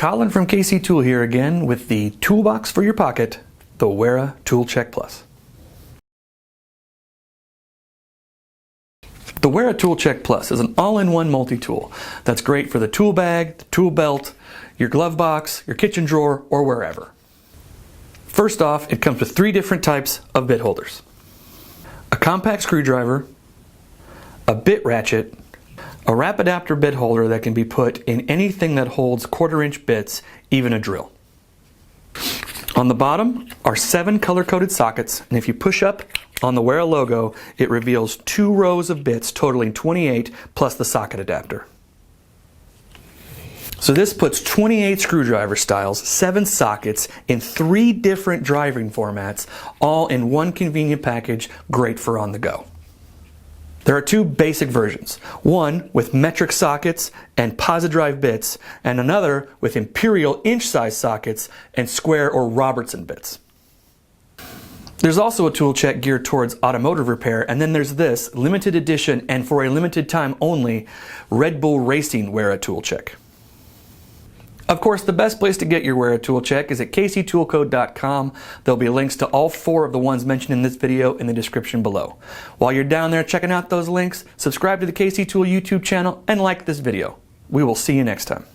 Collin from KC Tool here again with the toolbox for your pocket, the Wera Tool Check Plus. The Wera Tool Check Plus is an all-in-one multi-tool that's great for the tool bag, the tool belt, your glove box, your kitchen drawer, or wherever. First off, it comes with 3 different types of bit holders. A compact screwdriver, a bit ratchet, a Rapidapter bit holder that can be put in anything that holds 1/4-inch bits, even a drill. On the bottom are 7 color-coded sockets, and if you push up on the Wera logo, it reveals 2 rows of bits totaling 28 plus the socket adapter. So this puts 28 screwdriver styles, 7 sockets in 3 different driving formats, all in one convenient package, great for on the go. There are 2 basic versions, one with metric sockets and posi-drive bits, and another with imperial inch-size sockets and square or Robertson bits. There's also a tool check geared towards automotive repair, and then there's this limited edition and for a limited time only Red Bull Racing Wera Tool Check. Of course, the best place to get your Wera Tool Check is at kctoolco.com. There'll be links to all 4 of the ones mentioned in this video in the description below. While you're down there checking out those links, subscribe to the KC Tool YouTube channel and like this video. We will see you next time.